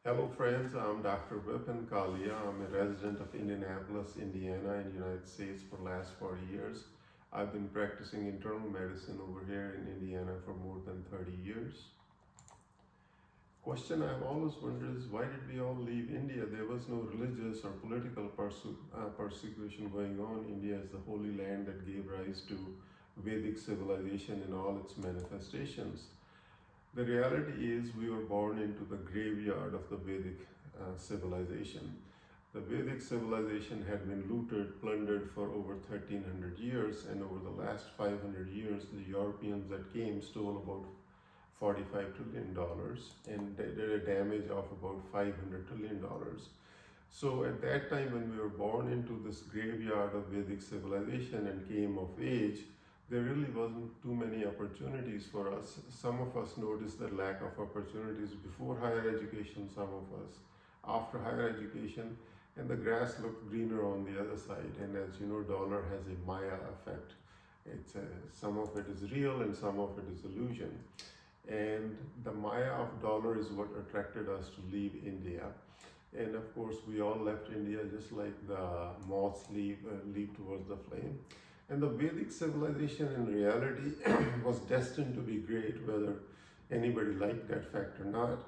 Hello friends, I'm Dr. Vipin Kalia. I'm a resident of Indianapolis, Indiana in the United States for the last 40 years. I've been practicing internal medicine over here in Indiana for more than 30 years. Question I've always wondered is why did we all leave India? There was no religious or political persecution going on. India is the holy land that gave rise to Vedic civilization in all its manifestations. The reality is we were born into the graveyard of the Vedic civilization. The Vedic civilization had been looted, plundered for over 1300 years, and over the last 500 years, the Europeans that came stole about $45 trillion and they did a damage of about $500 trillion. So at that time when we were born into this graveyard of Vedic civilization and came of age, there really wasn't too many opportunities for us. Some of us noticed the lack of opportunities before higher education, some of us after higher education, and the grass looked greener on the other side. And as you know, dollar has a Maya effect. Some of it is real and some of it is illusion. And the Maya of dollar is what attracted us to leave India. And of course, we all left India just like the moths leave towards the flame. And the Vedic civilization in reality was destined to be great, whether anybody liked that fact or not.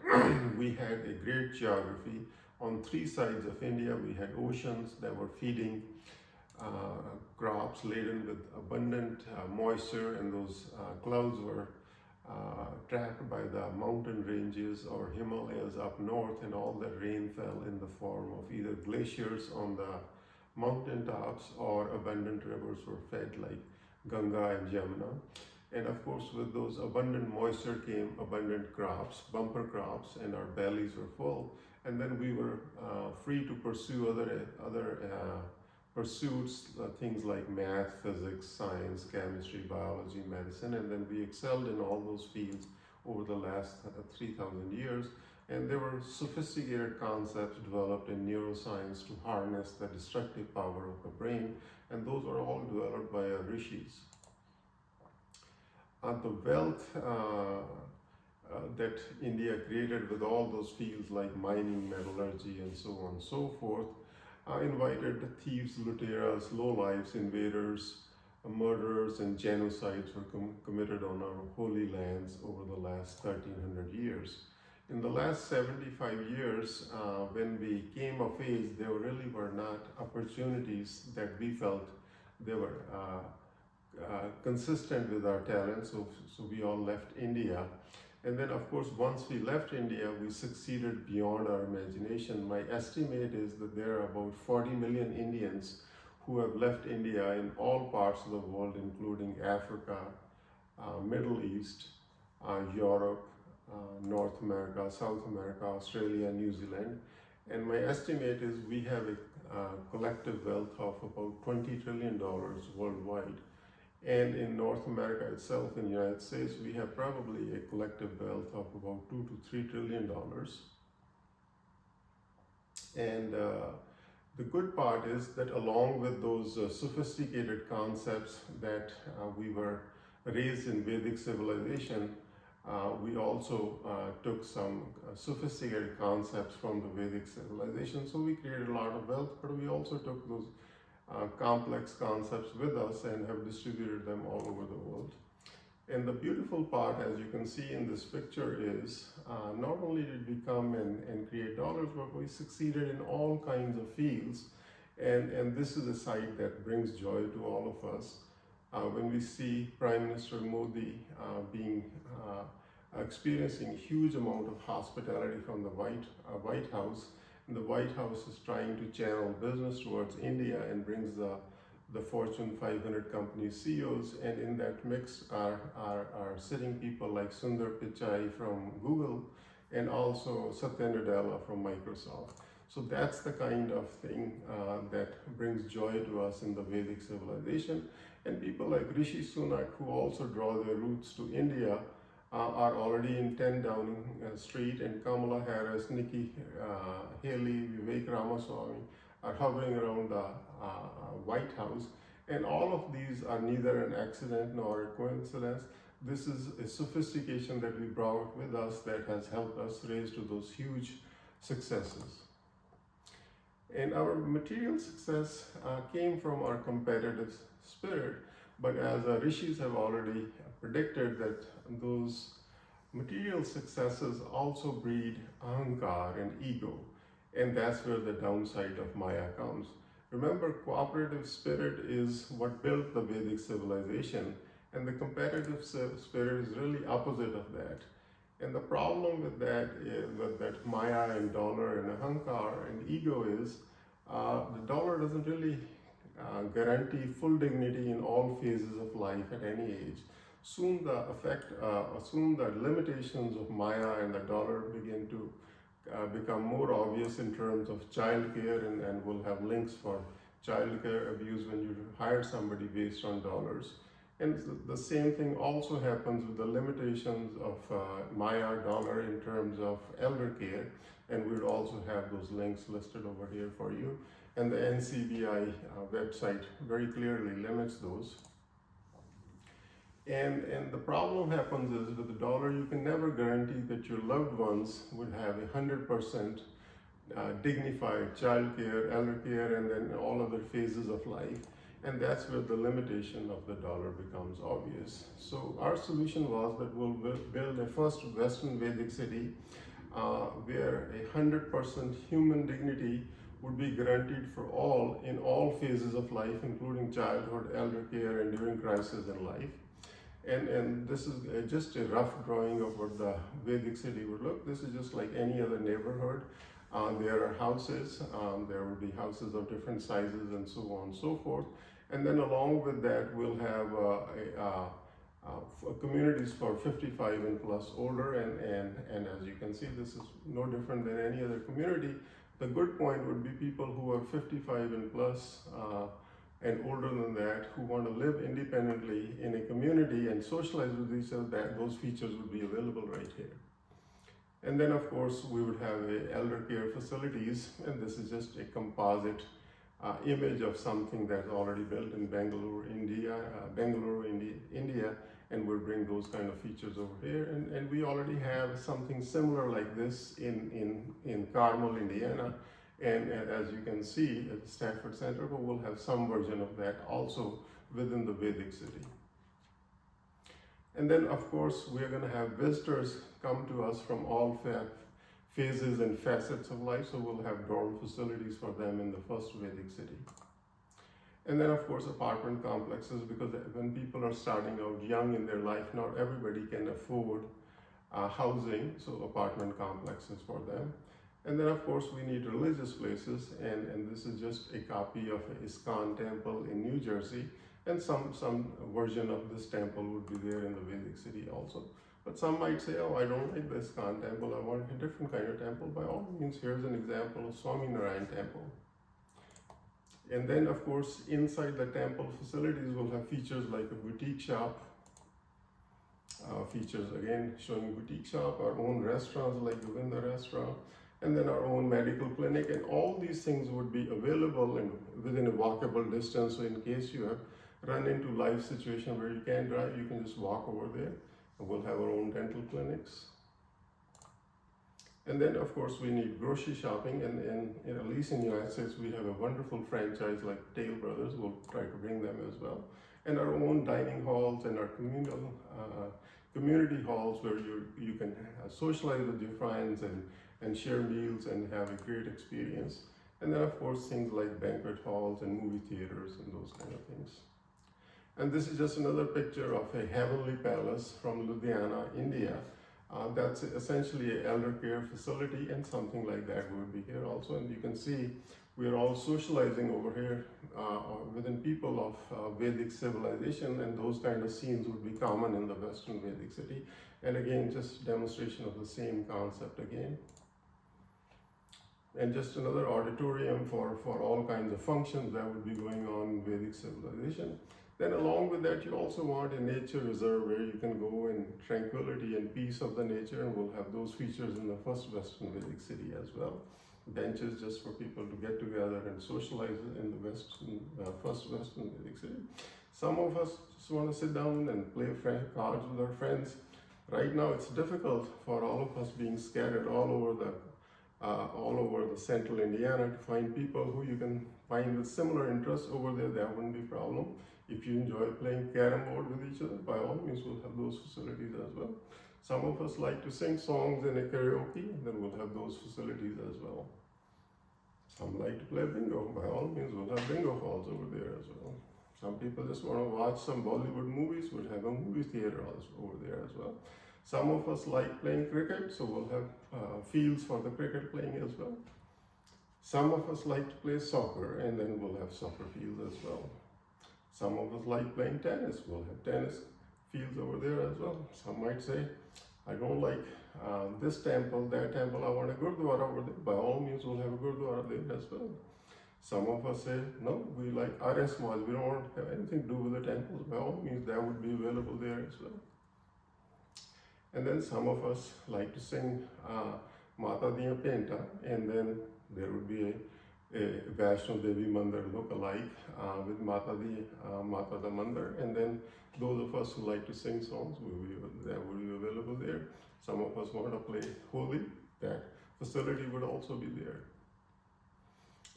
We had a great geography. On three sides of India, we had oceans that were feeding crops laden with abundant moisture, and those clouds were trapped by the mountain ranges or Himalayas up north, and all that rain fell in the form of either glaciers on the mountain tops or abundant rivers were fed like Ganga and Jamuna. And of course, with those abundant moisture came abundant crops, bumper crops, and our bellies were full. And then we were free to pursue other pursuits, things like math, physics, science, chemistry, biology, medicine, and then we excelled in all those fields over the last 3,000 years. And there were sophisticated concepts developed in neuroscience to harness the destructive power of the brain, and those were all developed by our rishis. The wealth that India created with all those fields like mining, metallurgy, and so on and so forth, invited thieves, luteras, lowlifes, invaders, murderers, and genocides were committed on our holy lands over the last 1300 years. In the last 75 years, when we came of age, there really were not opportunities that we felt they were consistent with our talents, so we all left India. And then, of course, once we left India, we succeeded beyond our imagination. My estimate is that there are about 40 million Indians who have left India in all parts of the world, including Africa, Middle East, Europe, North America, South America, Australia, New Zealand. And my estimate is we have a collective wealth of about $20 trillion worldwide. And in North America itself, in the United States, we have probably a collective wealth of about $2 to $3 trillion. And the good part is that along with those sophisticated concepts that we were raised in Vedic civilization, we also took some sophisticated concepts from the Vedic civilization. So we created a lot of wealth, but we also took those complex concepts with us and have distributed them all over the world. And the beautiful part, as you can see in this picture, is not only did we come and create dollars, but we succeeded in all kinds of fields. And this is a sight that brings joy to all of us. When we see Prime Minister Modi experiencing a huge amount of hospitality from the White House, and the White House is trying to channel business towards India and brings the Fortune 500 company CEOs, and in that mix are sitting people like Sundar Pichai from Google and also Satya Nadella from Microsoft. So that's the kind of thing that brings joy to us in the Vedic civilization. And people like Rishi Sunak, who also draw their roots to India, are already in 10 Downing Street, and Kamala Harris, Nikki Haley, Vivek Ramaswamy are hovering around the White House. And all of these are neither an accident nor a coincidence. This is a sophistication that we brought with us that has helped us raise to those huge successes. And our material success came from our competitive spirit, but as our rishis have already predicted that those material successes also breed ahankar and ego, and that's where the downside of Maya comes. Remember, cooperative spirit is what built the Vedic civilization, and the competitive spirit is really opposite of that. And the problem with that is that Maya and dollar and ahankar and ego is the dollar doesn't really guarantee full dignity in all phases of life at any age. Soon the limitations of Maya and the dollar begin to become more obvious in terms of child care, and we'll have links for child care abuse when you hire somebody based on dollars. And the same thing also happens with the limitations of Maya dollar in terms of elder care, and we'll also have those links listed over here for you. And the NCBI website very clearly limits those. And the problem happens is with the dollar, you can never guarantee that your loved ones would have 100% dignified child care, elder care, and then all other phases of life. And that's where the limitation of the dollar becomes obvious. So our solution was that we'll build a first Western Vedic city where 100% human dignity would be guaranteed for all in all phases of life, including childhood, elder care, and during crisis in life. And this is just a rough drawing of what the Vedic city would look. This is just like any other neighborhood. There are houses, there will be houses of different sizes and so on and so forth. And then along with that, we'll have communities for 55 and plus older, and as you can see, this is no different than any other community. The good point would be people who are 55 and plus and older than that, who want to live independently in a community and socialize with each other, that those features would be available right here. And then of course we would have elder care facilities, and this is just a composite image of something that's already built in Bangalore, India, and we'll bring those kind of features over here. And we already have something similar like this in Carmel, Indiana, and as you can see at the Stanford Center, but we'll have some version of that also within the Vedic city. And then of course we're going to have visitors come to us from all phases and facets of life, so we'll have dorm facilities for them in the first Vedic city. And then of course apartment complexes, because when people are starting out young in their life, not everybody can afford housing, so apartment complexes for them. And then of course we need religious places, and this is just a copy of an Iskcon temple in New Jersey, and some version of this temple would be there in the Vedic city also. But some might say, oh, I don't like the Iskcon temple, I want a different kind of temple. By all means, here's an example of Swaminarayan temple. And then of course inside the temple facilities will have features like a boutique shop, features again showing boutique shop, our own restaurants like Govinda restaurant, and then our own medical clinic, and all these things would be available within a walkable distance. So in case you have run into life situation where you can't drive, you can just walk over there. We'll have our own dental clinics. And then of course we need grocery shopping, and at least in the United States we have a wonderful franchise like Tail Brothers. We'll try to bring them as well. And our own dining halls and our community halls where you can socialize with your friends and share meals and have a great experience. And then of course things like banquet halls and movie theaters and those kind of things. And this is just another picture of a heavenly palace from Ludhiana, India. That's essentially an elder care facility, and something like that would be here also. And you can see we're all socializing over here within people of Vedic civilization, and those kind of scenes would be common in the Western Vedic city. And again, just demonstration of the same concept again. And just another auditorium for all kinds of functions that would be going on in Vedic civilization. Then along with that, you also want a nature reserve where you can go in tranquility and peace of the nature, and we'll have those features in the first Western Vedic city as well. Benches just for people to get together and socialize in the first Western Vedic city. Some of us just want to sit down and play cards with our friends. Right now it's difficult for all of us being scattered all over the all over the central Indiana to find people who you can find with similar interests over there. That wouldn't be a problem. If you enjoy playing carom board with each other, by all means, we'll have those facilities as well. Some of us like to sing songs in a karaoke, then we'll have those facilities as well. Some like to play bingo, by all means, we'll have bingo halls over there as well. Some people just want to watch some Bollywood movies, we'll have a movie theater over there as well. Some of us like playing cricket, so we'll have fields for the cricket playing as well. Some of us like to play soccer, and then we'll have soccer fields as well. Some of us like playing tennis, we'll have tennis fields over there as well. Some might say, I don't like this temple, that temple, I want a gurdwara over there. By all means, we'll have a gurdwara there as well. Some of us say, no, we like RS malls, we don't want to have anything to do with the temples. By all means, that would be available there as well. And then some of us like to sing Mata Diya Penta, and then there would be a Vaishno Devi Mandir look-alike with Mata the Mandir, and then those of us who like to sing songs, that would be available there. Some of us want to play Holi, that facility would also be there.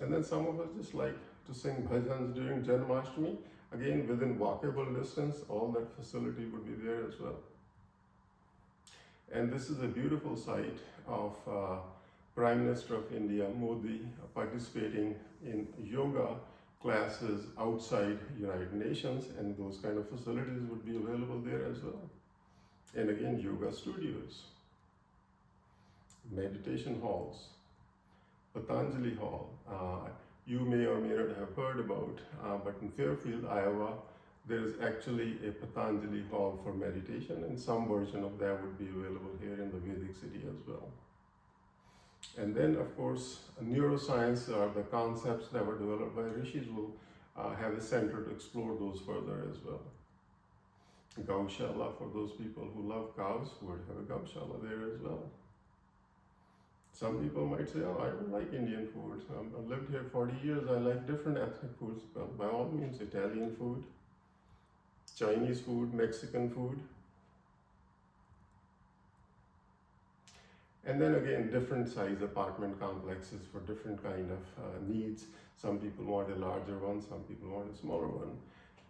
And then some of us just like to sing bhajans during Janmashtami, again within walkable distance, all that facility would be there as well. And this is a beautiful sight of Prime Minister of India, Modi, participating in yoga classes outside United Nations, and those kind of facilities would be available there as well. And again, yoga studios, meditation halls, Patanjali Hall. You may or may not have heard about, but in Fairfield, Iowa, there is actually a Patanjali Hall for meditation, and some version of that would be available here in the Vedic City as well. And then, of course, neuroscience or the concepts that were developed by rishis will have a center to explore those further as well. Gaushala, for those people who love cows, would have a Gaushala there as well. Some people might say, oh, I don't like Indian food. I've lived here 40 years, I like different ethnic foods. Well, by all means, Italian food, Chinese food, Mexican food. And then again, different size apartment complexes for different kind of needs. Some people want a larger one, some people want a smaller one.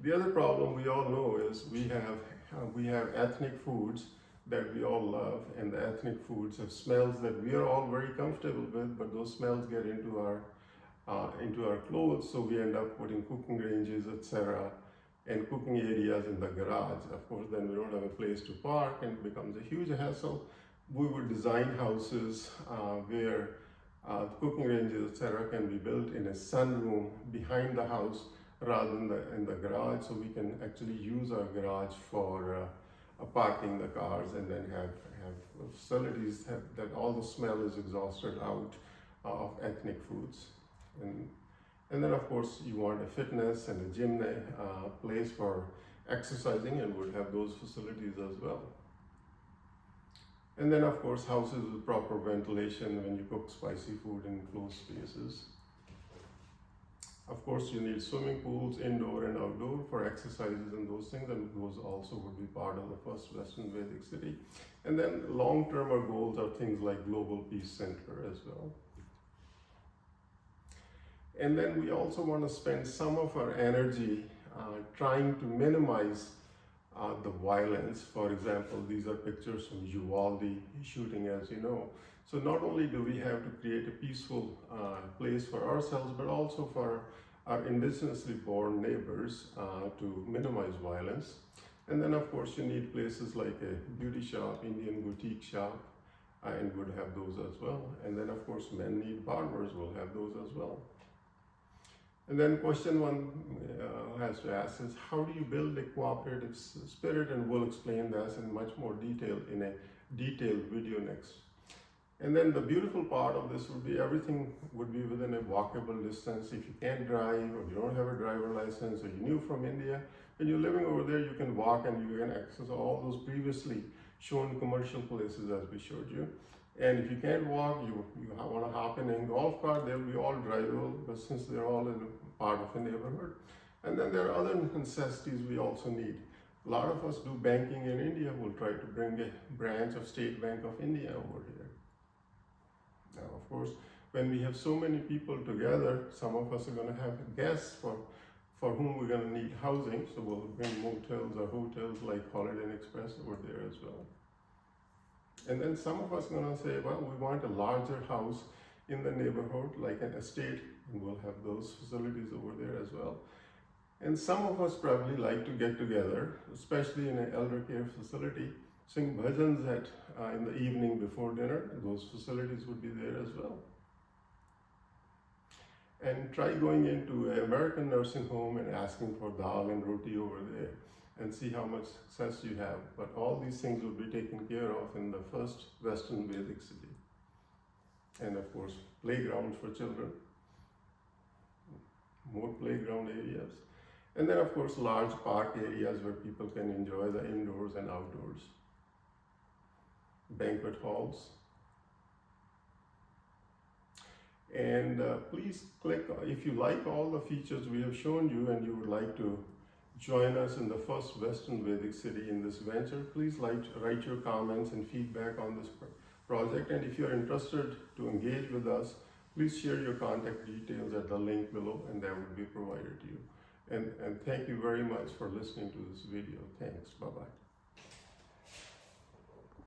The other problem we all know is we have ethnic foods that we all love, and the ethnic foods have smells that we are all very comfortable with, but those smells get into our clothes, so we end up putting cooking ranges, etc., and cooking areas in the garage. Of course, then we don't have a place to park, and it becomes a huge hassle. We would design houses where cooking ranges, etc., can be built in a sunroom behind the house rather than in the garage, so we can actually use our garage for parking the cars, and then have facilities that all the smell is exhausted out of ethnic foods. And then, of course, you want a fitness and a gym place for exercising, and would have those facilities as well. And then, of course, houses with proper ventilation when you cook spicy food in closed spaces. Of course, you need swimming pools, indoor and outdoor, for exercises and those things, and those also would be part of the first Western Vedic city. And then long-term goals are things like Global Peace Center as well. And then we also want to spend some of our energy trying to minimize the violence. For example, these are pictures from Uvalde shooting, as you know. So not only do we have to create a peaceful place for ourselves, but also for our indigenously born neighbors to minimize violence. And then, of course, you need places like a beauty shop, Indian boutique shop, and would have those as well. And then, of course, men need barbers, we'll have those as well. And then question one has to ask is, how do you build a cooperative spirit? And we'll explain this in much more detail in a detailed video next. And then the beautiful part of this would be everything would be within a walkable distance. If you can't drive, or you don't have a driver license, or you're new from India, when you're living over there, you can walk and you can access all those previously shown commercial places as we showed you. And if you can't walk, you want to hop in a golf cart, they'll be all drivable, but since they're all in a part of a neighborhood. And then there are other necessities we also need. A lot of us do banking in India. We'll try to bring a branch of State Bank of India over here. Now, of course, when we have so many people together, some of us are going to have guests for whom we're going to need housing, so we'll bring motels or hotels like Holiday Inn Express over there as well. And then some of us are going to say, well, we want a larger house in the neighborhood, like an estate, and we'll have those facilities over there as well. And some of us probably like to get together, especially in an elder care facility, sing bhajans in the evening before dinner. Those facilities would be there as well. And try going into an American nursing home and asking for dal and roti over there and see how much success you have. But all these things will be taken care of in the first Western Vedic city. And of course, playgrounds for children, more playground areas. And then of course, large park areas where people can enjoy the indoors and outdoors. Banquet halls. And please click, if you like all the features we have shown you and you would like to join us in the first Western Vedic city in this venture, please write your comments and feedback on this project. And if you're interested to engage with us, please share your contact details at the link below and that will be provided to you. And thank you very much for listening to this video. Thanks. Bye-bye.